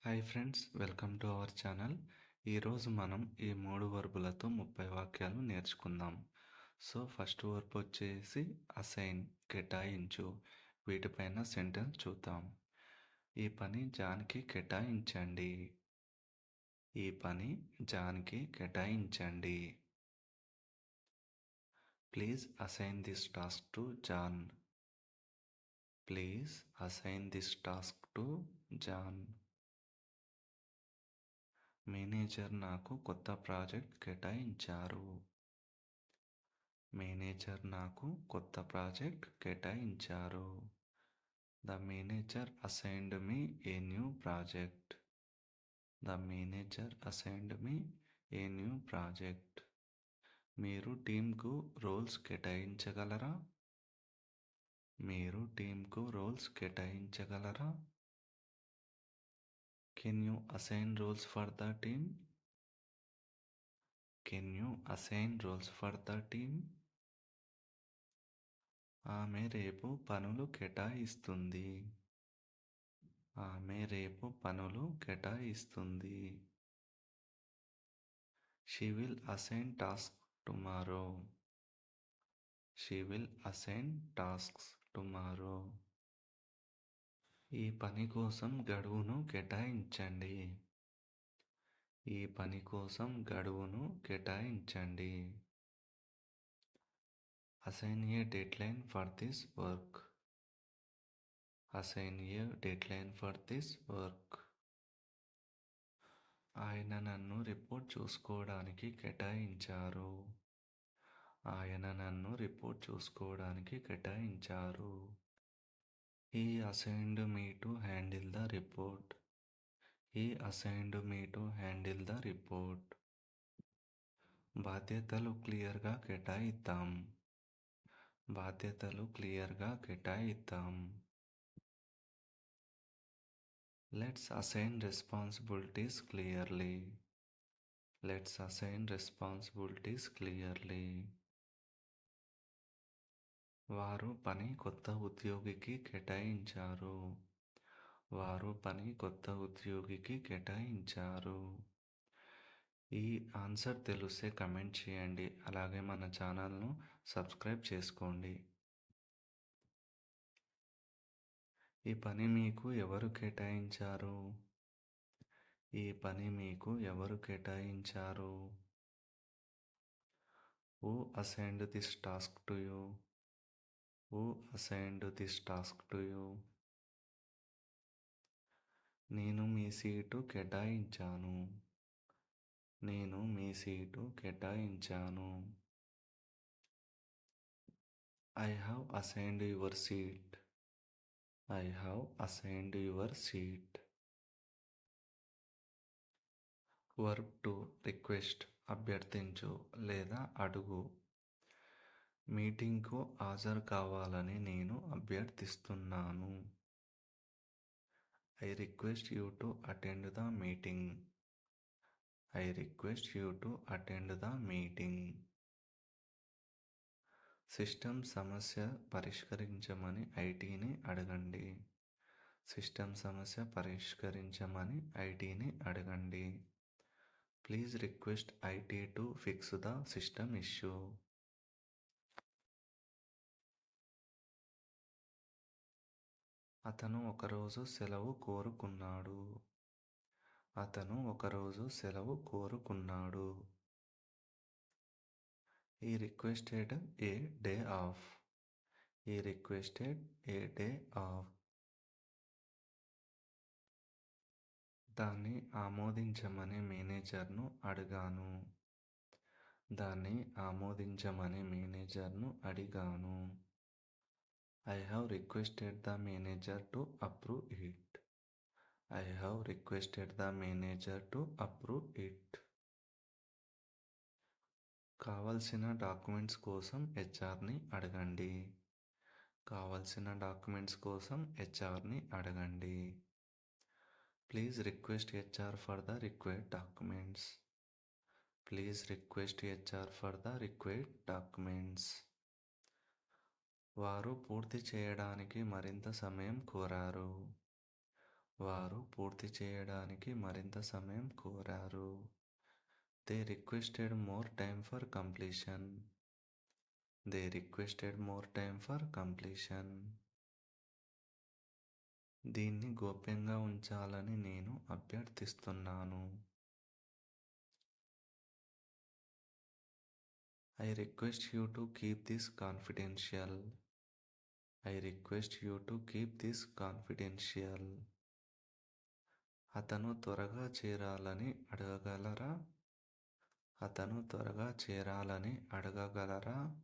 Hi friends, welcome to our channel. ఈరోజు మనం ఈ 3 వర్బులతో 30 వాక్యాలు నేర్చుకుందాం. సో ఫస్ట్ వర్బ్ వచ్చేసి అసైన్, కేటాయించు. వీటిపైన సెంటెన్స్ చూద్దాం. ఈ పని జాన్కి కేటాయించండి. ఈ పని జాన్కి కేటాయించండి. Please assign this task to John. Please assign this task to John. Manager నాకు కొత్త ప్రాజెక్ట్ కేటాయించారు. మేనేజర్ నాకు కొత్త ప్రాజెక్ట్ కేటాయించారు. The manager assigned me a new project. The manager assigned me a new project. మీరు టీంకు రోల్స్ కేటాయించగలరా. మీరు టీంకు రోల్స్ కేటాయించగలరా. Can you assign roles for the team. Can you assign roles for the team. ఆమె రేపు పనులు కేటాయిస్తుంది. ఆమె రేపు పనులు కేటాయిస్తుంది. She will assign task tomorrow. She will assign tasks tomorrow. ఈ పని కోసం గడువును కేటాయించండి. ఈ పని కోసం గడువును కేటాయించండి. Assign A deadline for this work. Assign A deadline for this work. ఆయన నన్ను రిపోర్ట్ చూసుకోవడానికి కేటాయించారు. ఆయన నన్ను రిపోర్ట్ చూసుకోవడానికి కేటాయించారు. He assigned me to handle the report. He assigned me to handle the report. బాధ్యతలు క్లియర్గా కేటాయిద్దాం. బాధ్యతలు క్లియర్గా కేటాయిద్దాం. Let's assign responsibilities clearly. Let's assign responsibilities clearly. వారు పని కొత్త ఉద్యోగికి కేటాయించారు. వారు పని కొత్త ఉద్యోగికి కేటాయించారు. ఈ ఆన్సర్ తెలిస్తే కమెంట్ చేయండి. అలాగే మన ఛానల్ను సబ్స్క్రైబ్ చేసుకోండి. ఈ పని మీకు ఎవరు కేటాయించారు. ఈ పని మీకు ఎవరు కేటాయించారు. Who assigned this task to you. Who assigned this task to you. నేను మీ సీటు కేటాయించాను. నేను మీ సీటు కేటాయించాను. I have assigned your seat. I have assigned your seat. Verb to request, అభ్యర్థించు లేదా అడుగు. మీటింగ్కు హాజరు కావాలని నేను అభ్యర్థిస్తున్నాను. I request you to attend the meeting. I request you to attend the meeting. System సమస్య పరిష్కరించమని ఐటీని అడగండి. సిస్టమ్ సమస్య పరిష్కరించమని ఐటీని అడగండి. Please request IT to fix the system issue. అతను ఒకరోజు సెలవు కోరుకున్నాడు. అతను ఒకరోజు సెలవు కోరుకున్నాడు. He requested A day of. He requested A day of. దాన్ని ఆమోదించమని మేనేజర్ను అడిగాను. దాన్ని ఆమోదించమని మేనేజర్ను అడిగాను. I have requested the manager to approve it. I have requested the manager to approve it. కావలసిన డాక్యుమెంట్స్ కోసం హెచ్ఆర్ని అడగండి. కావలసిన డాక్యుమెంట్స్ కోసం హెచ్ఆర్ని అడగండి. Please request HR for the required documents. Please request HR for the required documents. వారు పూర్తి చేయడానికి మరింత సమయం కోరారు. వారు పూర్తి చేయడానికి మరింత సమయం కోరారు. They requested more time for completion. They requested more time for completion. దీన్ని గోప్యంగా ఉంచాలని నేను అభ్యర్థిస్తున్నాను. I request you to keep this confidential. I request you to keep this confidential. అతను త్వరగా చేరాలని అడగగలరా? అతను త్వరగా చేరాలని అడగగలరా?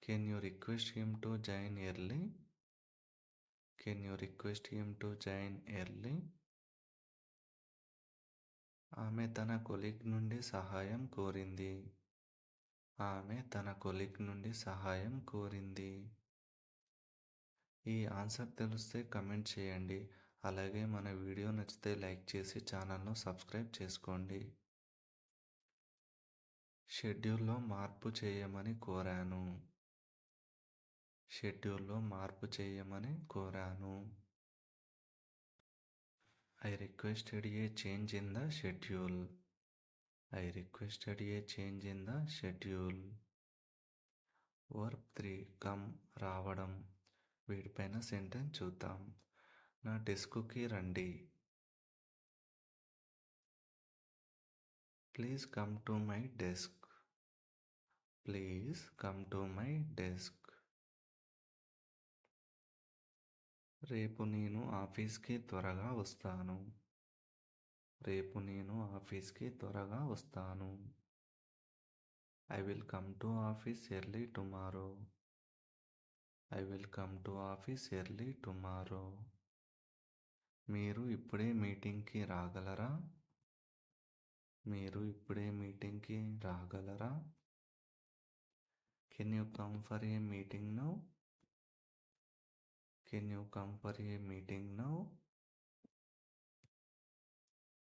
Can you request him to join early? Can you request him to join early? ఆమె తన కొలీగ్ నుండి సహాయం కోరింది. ఆమె తన కొలీగ్ నుండి సహాయం కోరింది. ఈ ఆన్సర్ తెలిస్తే కమెంట్ చేయండి. అలాగే మన వీడియో నచ్చితే లైక్ చేసి ఛానల్ను సబ్స్క్రైబ్ చేసుకోండి. షెడ్యూల్లో మార్పు చేయమని కోరాను. షెడ్యూల్లో మార్పు చేయమని కోరాను. I requested a change in the schedule. I requested a change in the schedule. Verb 3 come రావడం. వీటిపైన సెంటెన్స్ చూద్దాం. నా డెస్క్కి రండి. Please come to my desk. Please come to my desk. రేపు నేను ఆఫీస్కి త్వరగా వస్తాను. రేపు నేను ఆఫీస్కి త్వరగా వస్తాను. I will come to office early tomorrow. I will come to office early tomorrow. మీరు ఇప్పుడే మీటింగ్కి రాగలరా? మీరు ఇప్పుడే మీటింగ్కి రాగలరా? Can you come for a meeting now? Can you come for a meeting now?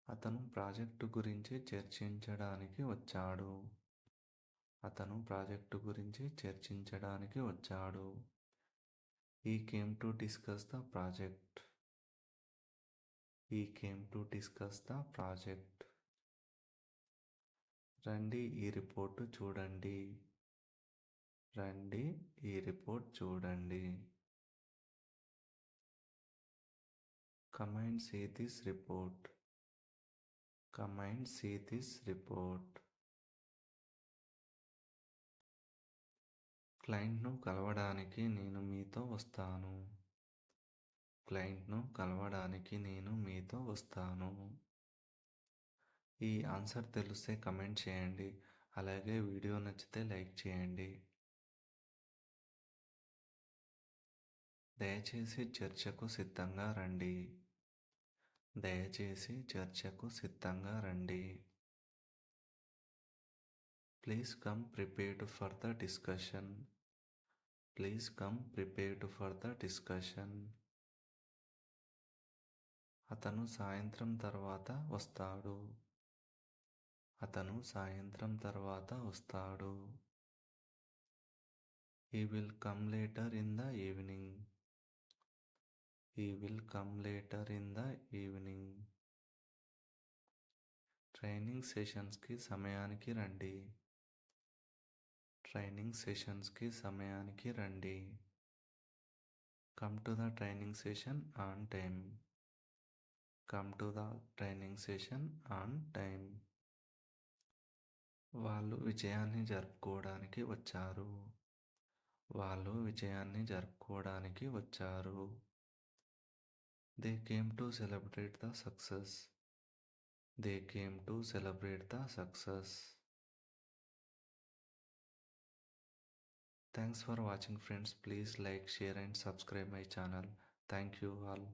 అతను ప్రాజెక్టు గురించి చర్చించడానికి వచ్చాడు. అతను ప్రాజెక్టు గురించి చర్చించడానికి వచ్చాడు. He came to discuss the project. He came to discuss the project. రండి ఈ రిపోర్టు చూడండి. రండి ఈ రిపోర్ట్ చూడండి. Come and see this report. Come and see this report. క్లయింట్ను కలవడానికి నేను మీతో వస్తాను. క్లయింట్ను కలవడానికి నేను మీతో వస్తాను. ఈ ఆన్సర్ తెలిస్తే కమెంట్ చేయండి. అలాగే వీడియో నచ్చితే లైక్ చేయండి. దయచేసి చర్చకు సిద్ధంగా రండి. దయచేసి చర్చకు సిద్ధంగా రండి. Please come prepared for the discussion. Please come prepared for the discussion. అతను సాయంత్రం తర్వాత వస్తాడు. అతను సాయంత్రం తర్వాత వస్తాడు. He will come later in the evening. He will come later in the evening. Training సెషన్స్కి సమయానికి రండి. ట్రైనింగ్ సెషన్స్కి సమయానికి రండి. Come to the training session on time. Come to the training session on time. వాళ్ళు విజయాన్ని జరుపుకోవడానికి వచ్చారు. వాళ్ళు విజయాన్ని జరుపుకోవడానికి వచ్చారు. They came to celebrate the success. They came to celebrate the success. Thanks for watching friends. Please like, share and subscribe my channel. Thank you all.